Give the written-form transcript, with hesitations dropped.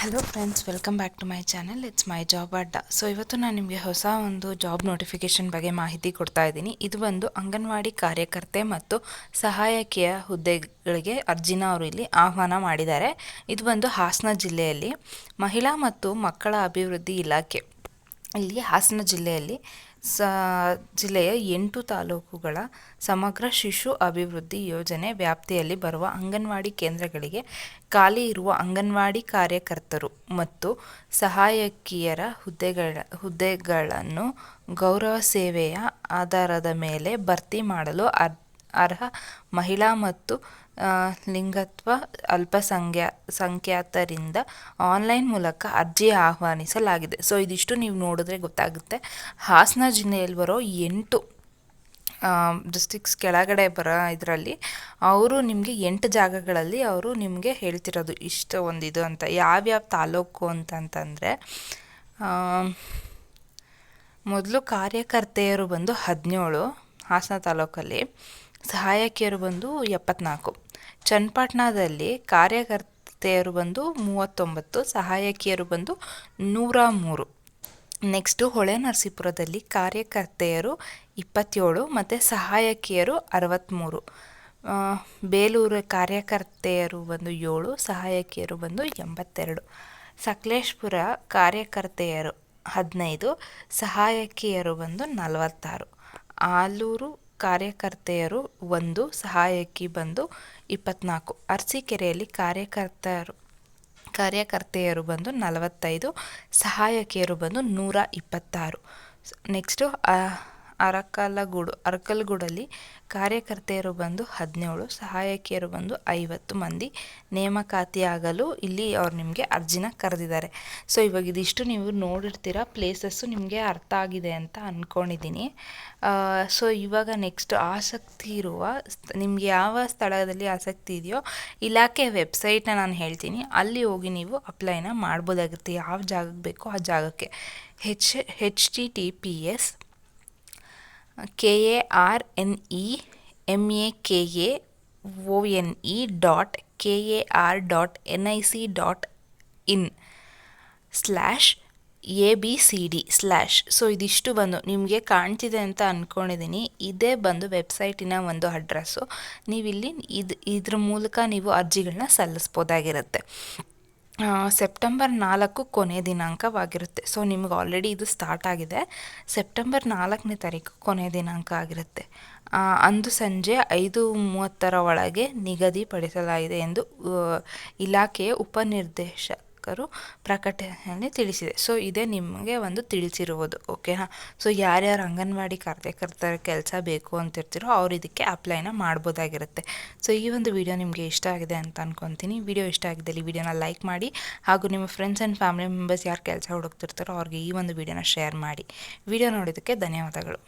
Hello friends, welcome back to my channel. It's my job ಅಡ್ಡ. So ಇವತ್ತು ನಾನು ನಿಮಗೆ ಹೊಸ ಒಂದು ಜಾಬ್ ನೋಟಿಫಿಕೇಷನ್ ಬಗ್ಗೆ ಮಾಹಿತಿ ಕೊಡ್ತಾ ಇದ್ದೀನಿ. ಇದು ಒಂದು ಅಂಗನವಾಡಿ ಕಾರ್ಯಕರ್ತೆ ಮತ್ತು ಸಹಾಯಕಿಯ ಹುದ್ದೆಗಳಿಗೆ ಅರ್ಜಿನ ಅವರು ಇಲ್ಲಿ ಆಹ್ವಾನ ಮಾಡಿದ್ದಾರೆ. ಇದು ಒಂದು ಹಾಸನ ಜಿಲ್ಲೆಯಲ್ಲಿ ಮಹಿಳಾ ಮತ್ತು ಮಕ್ಕಳ ಅಭಿವೃದ್ಧಿ ಇಲಾಖೆ ಇಲ್ಲಿ ಹಾಸನ ಜಿಲ್ಲೆಯಲ್ಲಿ ಜಿಲ್ಲೆಯ 8 ತಾಲೂಕುಗಳ ಸಮಗ್ರ ಶಿಶು ಅಭಿವೃದ್ಧಿ ಯೋಜನೆ ವ್ಯಾಪ್ತಿಯಲ್ಲಿ ಬರುವ ಅಂಗನವಾಡಿ ಕೇಂದ್ರಗಳಿಗೆ ಖಾಲಿ ಇರುವ ಅಂಗನವಾಡಿ ಕಾರ್ಯಕರ್ತರು ಮತ್ತು ಸಹಾಯಕಿಯರ ಹುದ್ದೆಗಳನ್ನು ಗೌರವ ಸೇವೆಯ ಆಧಾರದ ಮೇಲೆ ಭರ್ತಿ ಮಾಡಲು ಅರ್ಹ ಮಹಿಳಾ ಮತ್ತು ಲಿಂಗತ್ವ ಅಲ್ಪಸಂಖ್ಯಾತರಿಂದ ಆನ್ಲೈನ್ ಮೂಲಕ ಅರ್ಜಿ ಆಹ್ವಾನಿಸಲಾಗಿದೆ. ಸೊ ಇದಿಷ್ಟು ನೀವು ನೋಡಿದ್ರೆ ಗೊತ್ತಾಗುತ್ತೆ. ಹಾಸನ ಜಿಲ್ಲೆಯಲ್ಲಿ ಬರೋ 8 ಡಿಸ್ಟ್ರಿಕ್ಸ್ ಕೆಳಗಡೆ ಬರೋ ಇದರಲ್ಲಿ ಅವರು ನಿಮಗೆ 8 ಜಾಗಗಳಲ್ಲಿ ಅವರು ನಿಮಗೆ ಹೇಳ್ತಿರೋದು ಇಷ್ಟು ಒಂದಿದು ಅಂತ. ಯಾವ್ಯಾವ ತಾಲೂಕು ಅಂತಂತಂದರೆ ಮೊದಲು ಕಾರ್ಯಕರ್ತೆಯರು ಬಂದು 17 ಹಾಸನ ತಾಲೂಕಲ್ಲಿ, ಸಹಾಯಕಿಯರು ಬಂದು 74. ಚನ್ನಪಟ್ಟಣದಲ್ಲಿ ಕಾರ್ಯಕರ್ತೆಯರು ಬಂದು 39, ಸಹಾಯಕಿಯರು ಬಂದು 103. ನೆಕ್ಸ್ಟು ಹೊಳೆನರಸೀಪುರದಲ್ಲಿ ಕಾರ್ಯಕರ್ತೆಯರು 27 ಮತ್ತು ಸಹಾಯಕಿಯರು 63. ಬೇಲೂರು ಕಾರ್ಯಕರ್ತೆಯರು ಬಂದು 7, ಸಹಾಯಕಿಯರು ಬಂದು 82. ಸಕಲೇಶಪುರ ಕಾರ್ಯಕರ್ತೆಯರು 15, ಸಹಾಯಕಿಯರು ಬಂದು 46. ಆಲೂರು ಕಾರ್ಯಕರ್ತೆಯರು 1, ಸಹಾಯಕಿ ಬಂದು 24. ಅರಸೀಕೆರೆಯಲ್ಲಿ ಕಾರ್ಯಕರ್ತೆಯರು ಬಂದು 45, ಸಹಾಯಕಿಯರು ಬಂದು 126. ನೆಕ್ಸ್ಟು ಅರಕಲಗೂಡಲ್ಲಿ ಕಾರ್ಯಕರ್ತೆಯರು ಬಂದು 17, ಸಹಾಯಕಿಯರು ಬಂದು 50 ಮಂದಿ ನೇಮಕಾತಿಯಾಗಲು ಇಲ್ಲಿ ಅವ್ರು ನಿಮಗೆ ಅರ್ಜಿನ ಕರೆದಿದ್ದಾರೆ. ಸೊ ಇವಾಗ ಇದಿಷ್ಟು ನೀವು ನೋಡಿರ್ತೀರ, ಪ್ಲೇಸಸ್ಸು ನಿಮಗೆ ಅರ್ಥ ಆಗಿದೆ ಅಂತ ಅಂದ್ಕೊಂಡಿದ್ದೀನಿ. ಸೊ ಇವಾಗ ನೆಕ್ಸ್ಟ್ ಆಸಕ್ತಿ ಇರುವ ನಿಮಗೆ ಯಾವ ಸ್ಥಳದಲ್ಲಿ ಆಸಕ್ತಿ ಇದೆಯೋ ಇಲಾಖೆ ವೆಬ್ಸೈಟ್ನ ನಾನು ಹೇಳ್ತೀನಿ, ಅಲ್ಲಿ ಹೋಗಿ ನೀವು ಅಪ್ಲೈನ ಮಾಡ್ಬೋದಾಗಿರುತ್ತೆ. ಯಾವ ಜಾಗಕ್ಕೆ ಬೇಕೋ ಆ ಜಾಗಕ್ಕೆ https KARNEMAKE.KAR.NIC.in/ABCD/ ಸೊ ಇದಿಷ್ಟು ಬಂದು ನಿಮಗೆ ಕಾಣ್ತಿದೆ ಅಂತ ಅಂದ್ಕೊಂಡಿದ್ದೀನಿ. ಇದೇ ಬಂದು ವೆಬ್ಸೈಟಿನ ಒಂದು ಅಡ್ರೆಸ್ಸು. ನೀವಿಲ್ಲಿ ಇದ್ರ ಮೂಲಕ ನೀವು ಅರ್ಜಿಗಳನ್ನ ಸಲ್ಲಿಸ್ಬೋದಾಗಿರುತ್ತೆ. ಸೆಪ್ಟೆಂಬರ್ 4 ಕೊನೆ ದಿನಾಂಕವಾಗಿರುತ್ತೆ. ಸೊ ನಿಮಗೆ ಆಲ್ರೆಡಿ ಇದು ಸ್ಟಾರ್ಟ್ ಆಗಿದೆ. ಸೆಪ್ಟೆಂಬರ್ 4ನೇ ತಾರೀಕು ಕೊನೆ ದಿನಾಂಕ ಆಗಿರುತ್ತೆ. ಅಂದು ಸಂಜೆ 5:30 ಒಳಗೆ ನಿಗದಿಪಡಿಸಲಾಗಿದೆ ಎಂದು ಇಲಾಖೆಯ ಉಪನಿರ್ದೇಶಕರು ಪ್ರಕಟಣೆಯಲ್ಲಿ ತಿಳಿಸಿದೆ. ಸೊ ಇದೇ ನಿಮಗೆ ಒಂದು ತಿಳಿಸಿರುವುದು, ಓಕೆನಾ. ಸೊ ಯಾರ್ಯಾರು ಅಂಗನವಾಡಿ ಕಾರ್ಯಕರ್ತರ ಕೆಲಸ ಬೇಕು ಅಂತಿರ್ತೀರೋ ಅವ್ರು ಇದಕ್ಕೆ ಅಪ್ಲೈನ ಮಾಡ್ಬೋದಾಗಿರುತ್ತೆ. ಸೊ ಈ ಒಂದು ವಿಡಿಯೋ ನಿಮಗೆ ಇಷ್ಟ ಆಗಿದೆ ಅಂತ ಅನ್ಕೊತೀನಿ. ವಿಡಿಯೋ ಇಷ್ಟ ಆಗಿದ್ದಲ್ಲಿ ವಿಡಿಯೋನ ಲೈಕ್ ಮಾಡಿ, ಹಾಗೂ ನಿಮ್ಮ ಫ್ರೆಂಡ್ಸ್ ಆ್ಯಂಡ್ ಫ್ಯಾಮಿಲಿ ಮೆಂಬರ್ಸ್ ಯಾರು ಕೆಲಸ ಹುಡುಕ್ತಿರ್ತಾರೋ ಅವ್ರಿಗೆ ಈ ಒಂದು ವಿಡಿಯೋನ ಶೇರ್ ಮಾಡಿ. ವಿಡಿಯೋ ನೋಡೋದಕ್ಕೆ ಧನ್ಯವಾದಗಳು.